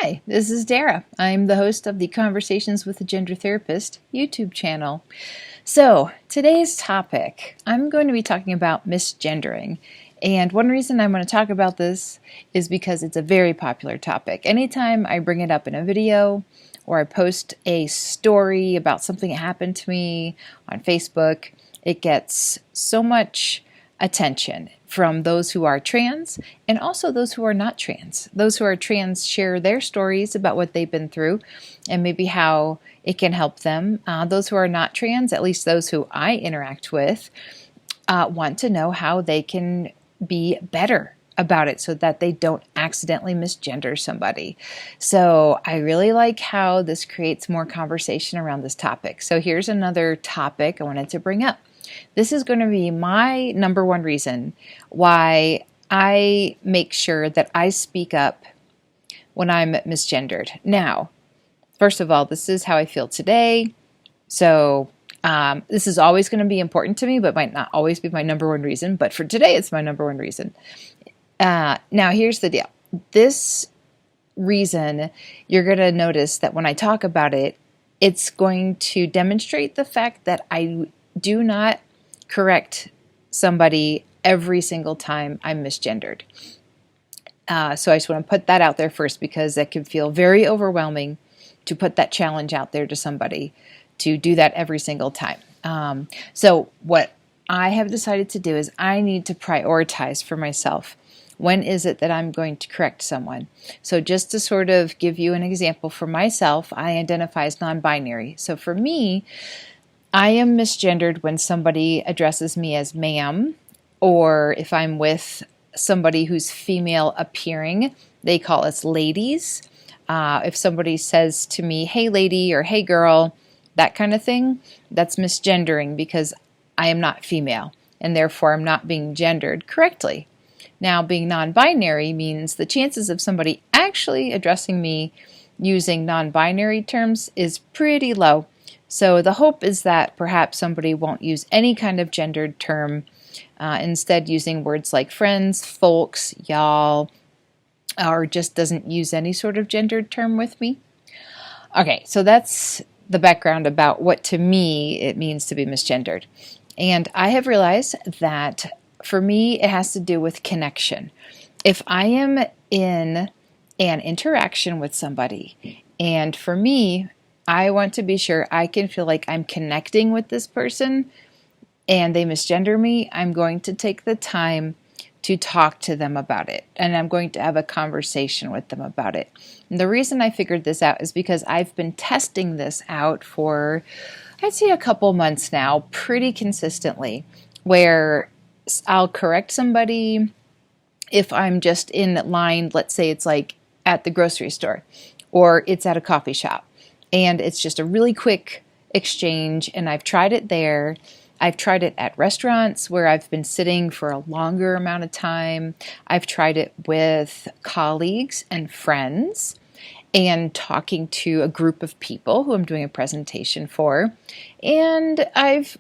Hi, this is Dara. I'm the host of the Conversations with a Gender Therapist YouTube channel. So, today's topic, I'm going to be talking about misgendering. And one reason I'm going to talk about this is because it's a very popular topic. Anytime I bring it up in a video or I post a story about something that happened to me on Facebook, it gets so much attention from those who are trans and also those who are not trans. Those who are trans share their stories about what they've been through and maybe how it can help them. Those who are not trans, at least those who I interact with, want to know how they can be better about it so that they don't accidentally misgender somebody. So I really like how this creates more conversation around this topic. So here's another topic I wanted to bring up. This is going to be my number one reason why I make sure that I speak up when I'm misgendered. Now, first of all, this is how I feel today. So this is always going to be important to me, but might not always be my number one reason. But for today, it's my number one reason. Now, here's the deal. This reason, you're going to notice that when I talk about it, it's going to demonstrate the fact that I do not correct somebody every single time I'm misgendered. So I just want to put that out there first because that can feel very overwhelming to put that challenge out there to somebody to do that every single time. So what I have decided to do is I need to prioritize for myself. When is it that I'm going to correct someone? So just to sort of give you an example for myself, I identify as non-binary. So for me, I am misgendered when somebody addresses me as ma'am, or if I'm with somebody who's female appearing, they call us ladies. If somebody says to me, hey lady, or hey girl, that kind of thing, that's misgendering because I am not female, and therefore I'm not being gendered correctly. Now, being non-binary means the chances of somebody actually addressing me using non-binary terms is pretty low. So the hope is that perhaps somebody won't use any kind of gendered term, instead using words like friends, folks, y'all, or just doesn't use any sort of gendered term with me. Okay, so that's the background about what to me it means to be misgendered. And I have realized that for me it has to do with connection. If I am in an interaction with somebody, and for me, I want to be sure I can feel like I'm connecting with this person and they misgender me, I'm going to take the time to talk to them about it. And I'm going to have a conversation with them about it. And the reason I figured this out is because I've been testing this out for, I'd say a couple months now, pretty consistently, where I'll correct somebody if I'm just in line, let's say it's like at the grocery store or it's at a coffee shop. And it's just a really quick exchange, and I've tried it there. I've tried it at restaurants where I've been sitting for a longer amount of time. I've tried it with colleagues and friends and talking to a group of people who I'm doing a presentation for. And I've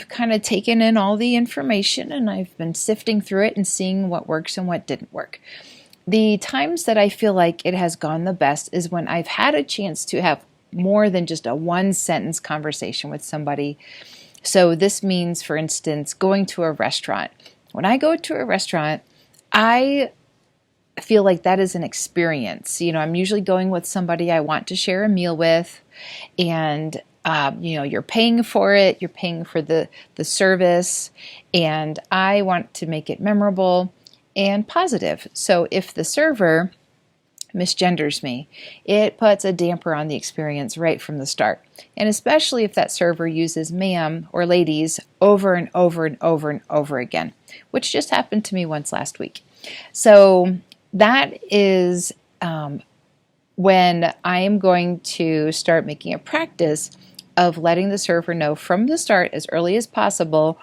kind of taken in all the information and I've been sifting through it and seeing what works and what didn't work. The times that I feel like it has gone the best is when I've had a chance to have more than just a one-sentence conversation with somebody. So this means, for instance, going to a restaurant. When I go to a restaurant, I feel like that is an experience. You know, I'm usually going with somebody I want to share a meal with, and you're paying for it, you're paying for the service, and I want to make it memorable and positive. So if the server misgenders me, it puts a damper on the experience right from the start. And especially if that server uses ma'am or ladies over and over and over and over again, which just happened to me once last week. So that is when I am going to start making a practice of letting the server know from the start as early as possible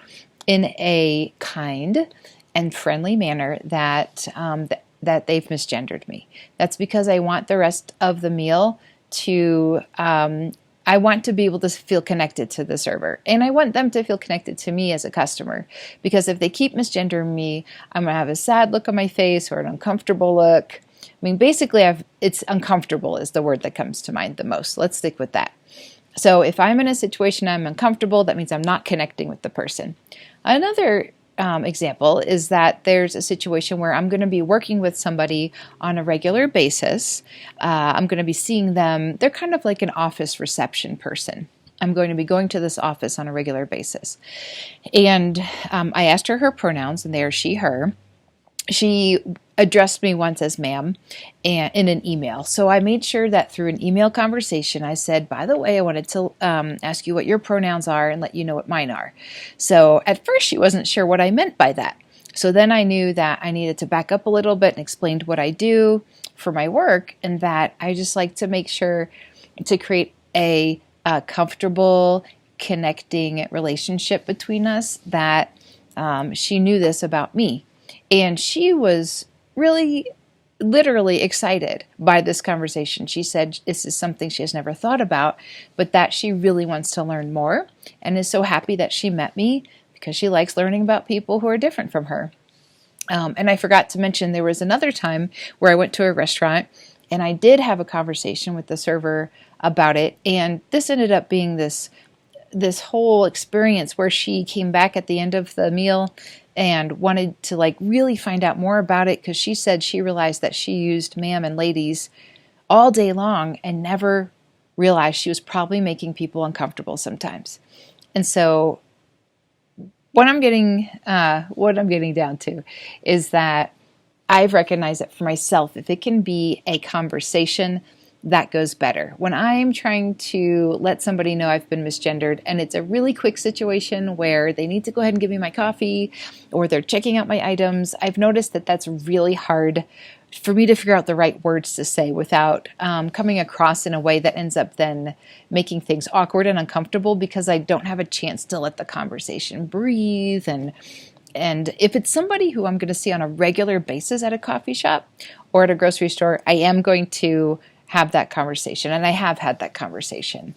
in a kind and friendly manner that that they've misgendered me. That's because I want the rest of the meal to, I want to be able to feel connected to the server. And I want them to feel connected to me as a customer. Because if they keep misgendering me, I'm going to have a sad look on my face or an uncomfortable look. mean, basically, it's uncomfortable is the word that comes to mind the most. Let's stick with that. So if I'm in a situation I'm uncomfortable, that means I'm not connecting with the person. Another example is that there's a situation where I'm going to be working with somebody on a regular basis. I'm going to be seeing them. They're kind of like an office reception person. I'm going to be going to this office on a regular basis. And I asked her pronouns, and they are she, her. She addressed me once as ma'am and in an email. So I made sure that through an email conversation, I said, by the way, I wanted to ask you what your pronouns are and let you know what mine are. So at first she wasn't sure what I meant by that. So then I knew that I needed to back up a little bit and explained what I do for my work, and that I just like to make sure to create a comfortable, connecting relationship between us, that she knew this about me. And she was really, literally excited by this conversation. She said this is something she has never thought about, but that she really wants to learn more, and is so happy that she met me because she likes learning about people who are different from her. And I forgot to mention there was another time where I went to a restaurant and I did have a conversation with the server about it. And this ended up being this whole experience where she came back at the end of the meal and wanted to like really find out more about it, because she said she realized that she used ma'am and ladies all day long and never realized she was probably making people uncomfortable sometimes. And so what I'm getting down to is that I've recognized it for myself. If it can be a conversation, that goes better. When I'm trying to let somebody know I've been misgendered, and it's a really quick situation where they need to go ahead and give me my coffee, or they're checking out my items, I've noticed that that's really hard for me to figure out the right words to say without coming across in a way that ends up then making things awkward and uncomfortable, because I don't have a chance to let the conversation breathe. And if it's somebody who I'm going to see on a regular basis at a coffee shop or at a grocery store, I am going to have that conversation, and I have had that conversation.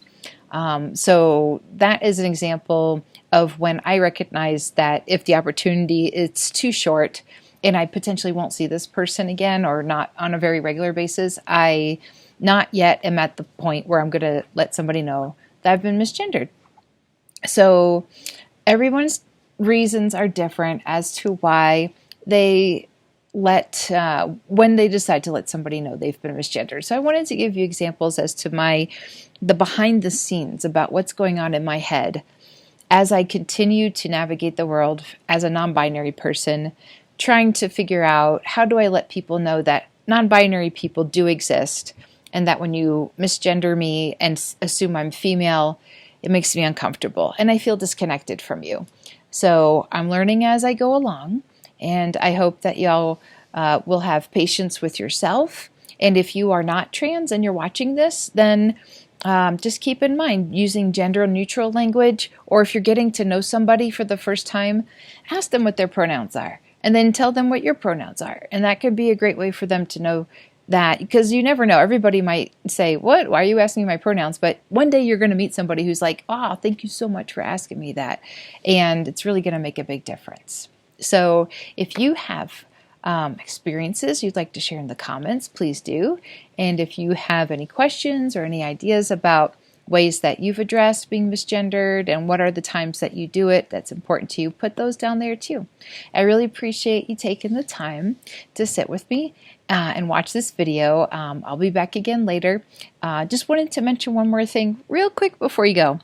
So that is an example of when I recognize that if the opportunity is too short and I potentially won't see this person again, or not on a very regular basis, I not yet am at the point where I'm going to let somebody know that I've been misgendered. So everyone's reasons are different as to why they when they decide to let somebody know they've been misgendered. So I wanted to give you examples as to the behind the scenes about what's going on in my head as I continue to navigate the world as a non-binary person, trying to figure out how do I let people know that non-binary people do exist, and that when you misgender me and assume I'm female, it makes me uncomfortable and I feel disconnected from you. So I'm learning as I go along. And I hope that y'all will have patience with yourself. And if you are not trans and you're watching this, then just keep in mind using gender-neutral language, or if you're getting to know somebody for the first time, ask them what their pronouns are, and then tell them what your pronouns are. And that could be a great way for them to know that, because you never know. Everybody might say, what? Why are you asking me my pronouns? But one day you're going to meet somebody who's like, oh, thank you so much for asking me that. And it's really going to make a big difference. So if you have experiences you'd like to share in the comments, please do. And if you have any questions or any ideas about ways that you've addressed being misgendered and what are the times that you do it that's important to you, put those down there too. I really appreciate you taking the time to sit with me and watch this video. I'll be back again later. Just wanted to mention one more thing real quick before you go.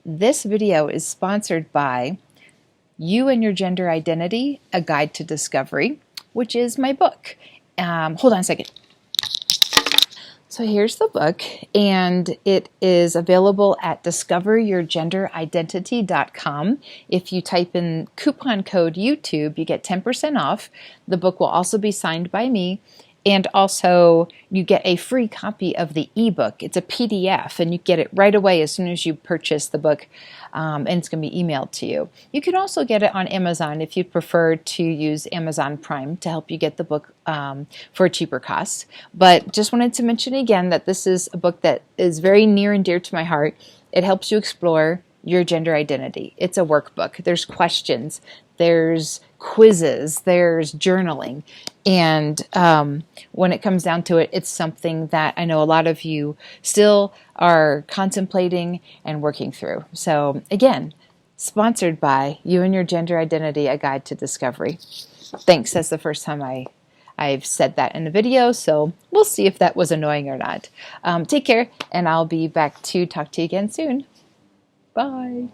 This video is sponsored by You and Your Gender Identity, A Guide to Discovery, which is my book. Hold on a second. So here's the book, and it is available at discoveryourgenderidentity.com. If you type in coupon code YouTube, you get 10% off. The book will also be signed by me. And also, you get a free copy of the ebook. It's a PDF, and you get it right away as soon as you purchase the book, and it's going to be emailed to you. You can also get it on Amazon if you prefer to use Amazon Prime to help you get the book for a cheaper cost. But just wanted to mention again that this is a book that is very near and dear to my heart. It helps you explore your gender identity. It's a workbook. There's questions, there's quizzes, there's journaling. And when it comes down to it, it's something that I know a lot of you still are contemplating and working through. So again, sponsored by You and Your Gender Identity, A Guide to Discovery. Thanks. That's the first time I've said that in a video, so we'll see if that was annoying or not. Take care, and I'll be back to talk to you again soon. Bye.